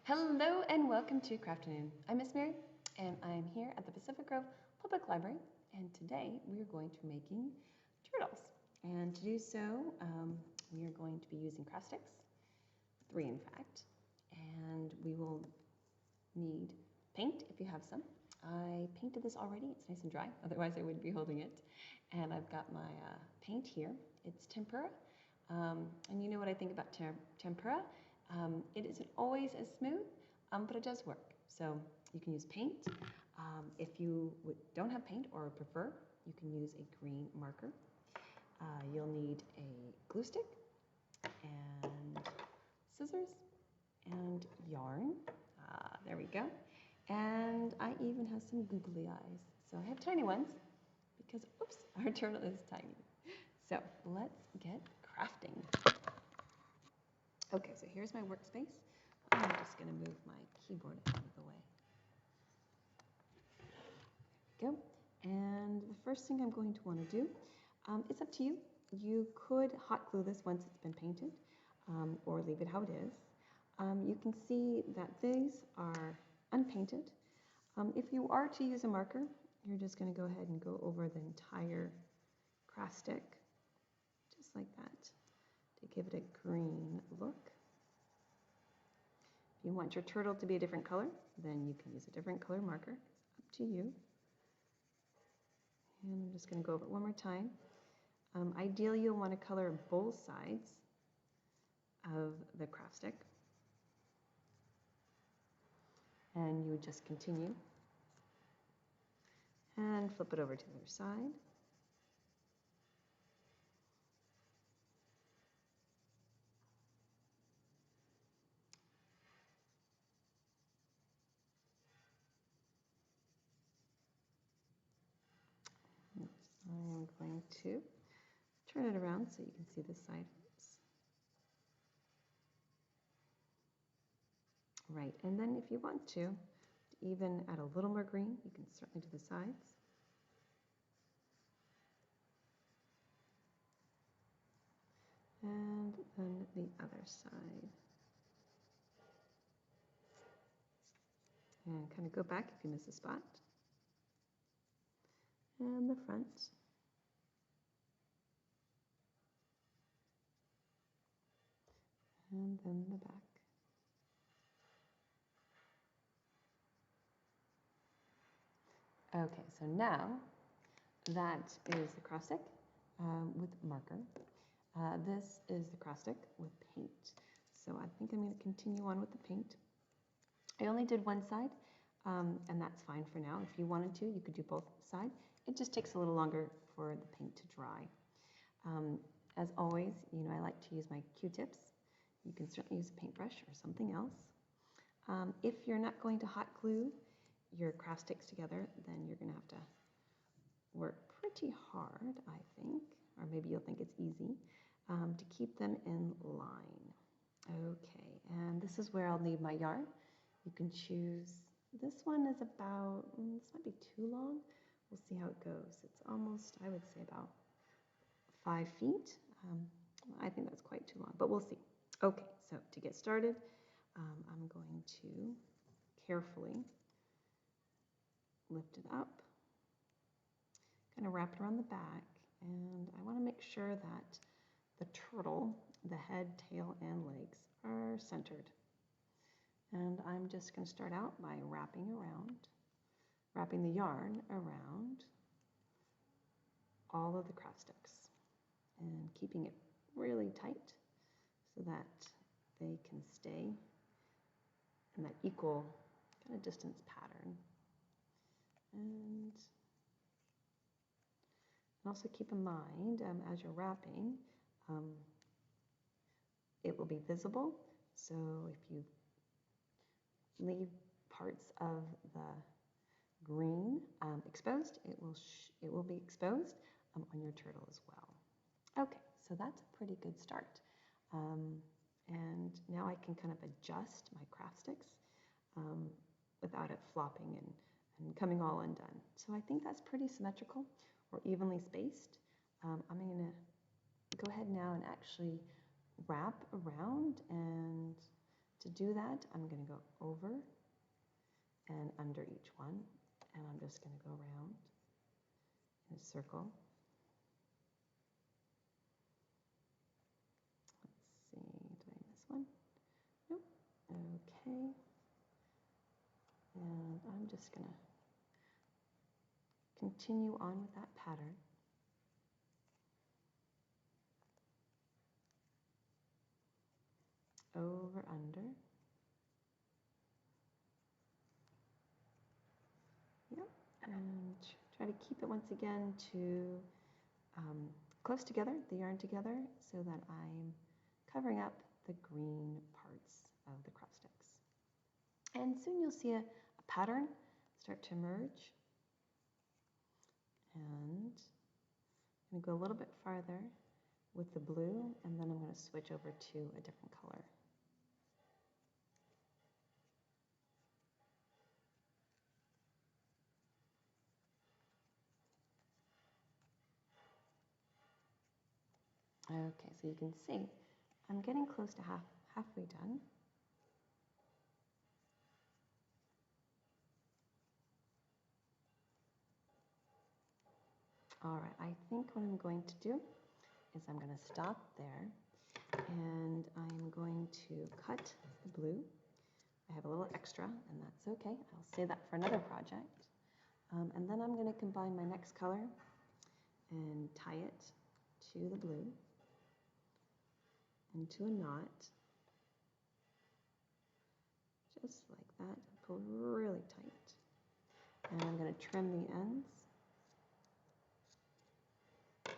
Hello and welcome to Crafternoon. I'm Miss Mary and I'm here at the Pacific Grove Public Library, and today we are going to be making turtles. And to do so, we are going to be using craft sticks, 3 in fact, and we will need paint if you have some. I painted this already, it's nice and dry, otherwise I wouldn't be holding it. And I've got my paint here. It's tempera, and you know what I think about tempera. It isn't always as smooth, but it does work. So you can use paint. If you don't have paint or prefer, you can use a green marker. You'll need a glue stick and scissors and yarn. There we go. And I even have some googly eyes. So I have tiny ones because, oops, our turtle is tiny. So let's get crafting. Okay, so here's my workspace. I'm just going to move my keyboard out of the way. There we go. And the first thing I'm going to want to do, it's up to you. You could hot glue this once it's been painted, or leave it how it is. You can see that these are unpainted. If you are to use a marker, you're just going to go ahead and go over the entire craft stick, just like that, to give it a green look. If you want your turtle to be a different color, then you can use a different color marker. It's up to you. And I'm just going to go over it one more time. Ideally, you'll want to color both sides of the craft stick. And you would just continue and flip it over to the other side. I'm going to turn it around so you can see this side. Right, and then if you want to even add a little more green, you can certainly do the sides. And then the other side. And kind of go back if you miss a spot. And the front. And then the back. Okay, so now that is the cross stick with marker. This is the cross stick with paint. So I think I'm going to continue on with the paint. I only did one side, and that's fine for now. If you wanted to, you could do both sides. It just takes a little longer for the paint to dry. As always, you know, I like to use my Q-tips. You can certainly use a paintbrush or something else. If you're not going to hot glue your craft sticks together, then you're going to have to work pretty hard, I think, or maybe you'll think it's easy, to keep them in line. Okay, and this is where I'll need my yarn. You can choose, this one is about, this might be too long. We'll see how it goes. It's almost, I would say about 5 feet. I think that's quite too long, but we'll see. Okay, so to get started, I'm going to carefully lift it up, kind of wrap it around the back, and I want to make sure that the turtle, the head, tail, and legs are centered. And I'm just going to start out by wrapping the yarn around all of the craft sticks and keeping it really tight so that they can stay in that equal kind of distance pattern. And also keep in mind, as you're wrapping, it will be visible. So if you leave parts of the green exposed, it will be exposed on your turtle as well. Okay, so that's a pretty good start. And now I can kind of adjust my craft sticks without it flopping and coming all undone. So I think that's pretty symmetrical or evenly spaced. I'm going to go ahead now and actually wrap around and To do that, I'm going to go over and under each one, and I'm just going to go around in a circle. Let's see, did I miss one? Nope. Okay. And I'm just going to continue on with that pattern. Over, under. Yep. And try to keep it once again to close together, the yarn together, so that I'm covering up the green parts of the cross sticks. And soon you'll see a pattern start to emerge. And I'm going to go a little bit farther with the blue, and then I'm going to switch over to a different color. Okay, so you can see I'm getting close to halfway done. All right, I think what I'm going to do is I'm going to stop there, and I'm going to cut the blue. I have a little extra, and that's okay. I'll save that for another project. And then I'm going to combine my next color and tie it to the blue into a knot, just like that. Pull really tight. And I'm going to trim the ends.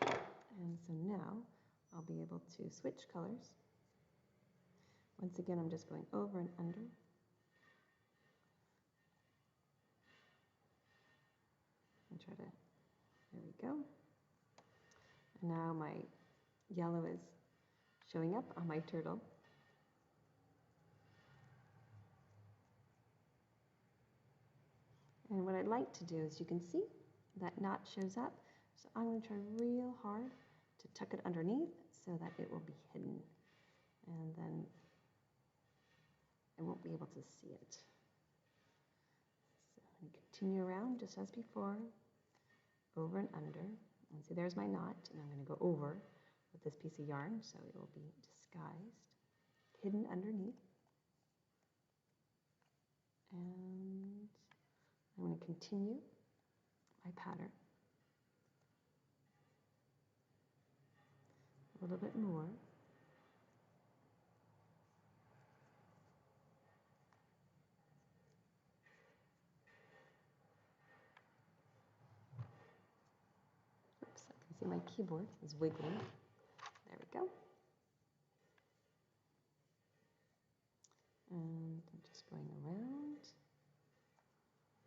And so now I'll be able to switch colors. Once again, I'm just going over and under. And try to, there we go. And now my yellow is showing up on my turtle. And what I'd like to do is, you can see that knot shows up. So I'm going to try real hard to tuck it underneath so that it will be hidden. And then I won't be able to see it. So I'm going to continue around just as before, over and under. And see, there's my knot, and I'm going to go over with this piece of yarn so it will be disguised, hidden underneath. And I'm going to continue my pattern a little bit more. Oops, I can see my keyboard is wiggling. There we go. And I'm just going around.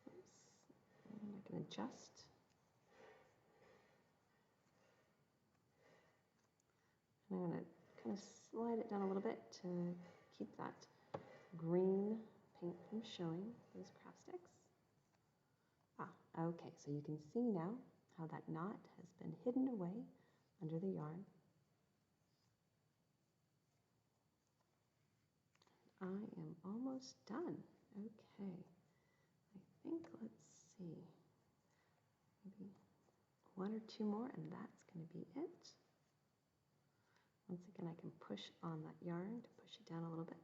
Oops. And I can adjust. And I'm going to kind of slide it down a little bit to keep that green paint from showing, those craft sticks. Okay, so you can see now how that knot has been hidden away under the yarn. I am almost done. Okay, I think, let's see, maybe one or two more, and that's going to be it. Once again, I can push on that yarn to push it down a little bit.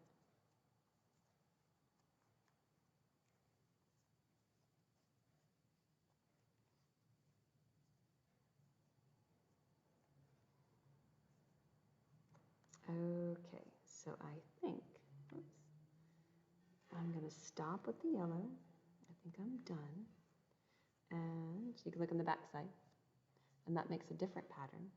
Okay, so I think, oops, I'm going to stop with the yellow. I think I'm done. And you can look on the back side, and that makes a different pattern.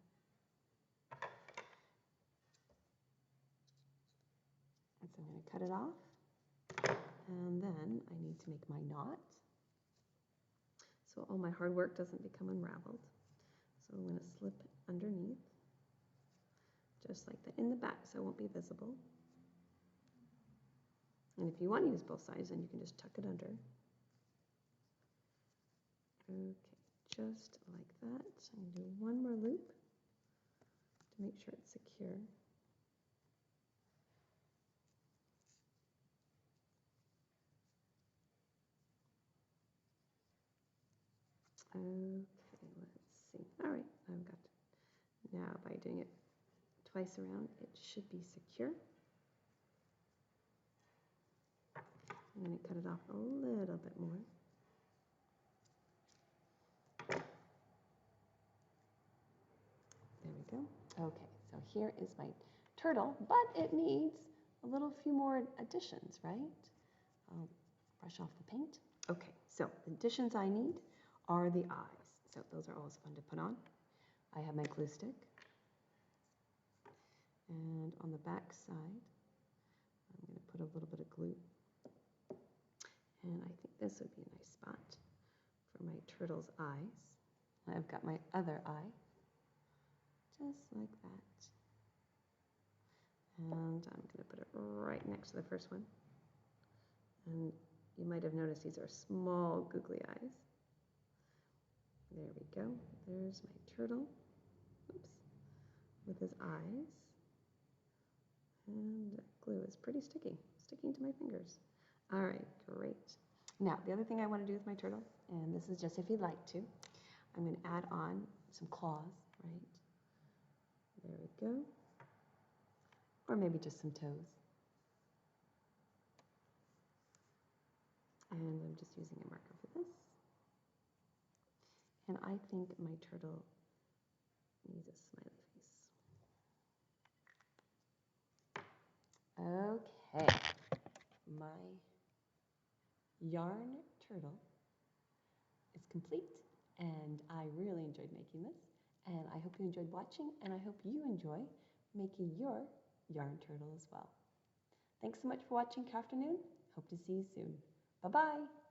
And so I'm going to cut it off, and then I need to make my knot so all my hard work doesn't become unraveled. So I'm going to slip underneath, just like that, in the back, so it won't be visible. And if you want to use both sides, then you can just tuck it under. Okay, just like that. I'm going to do one more loop to make sure it's secure. Okay, let's see. All right, I've got it. Now by doing it twice around, it should be secure. I'm going to cut it off a little bit more. There we go. Okay, so here is my turtle, but it needs a little few more additions, right? I'll brush off the paint. Okay, so the additions I need are the eyes. So those are always fun to put on. I have my glue stick. And on the back side, I'm going to put a little bit of glue. And I think this would be a nice spot for my turtle's eyes. I've got my other eye, just like that. And I'm going to put it right next to the first one. And you might have noticed these are small googly eyes. There we go. There's my turtle. Oops. With his eyes. And glue is pretty sticky, sticking to my fingers. All right, great. Now, the other thing I want to do with my turtle, and this is just if you'd like to, I'm going to add on some claws, right? There we go. Or maybe just some toes. And I'm just using a marker for this. And I think my turtle needs a smiley face. Okay, my yarn turtle is complete, and I really enjoyed making this, and I hope you enjoyed watching, and I hope you enjoy making your yarn turtle as well. Thanks so much for watching Crafternoon. Hope to see you soon. Bye-bye.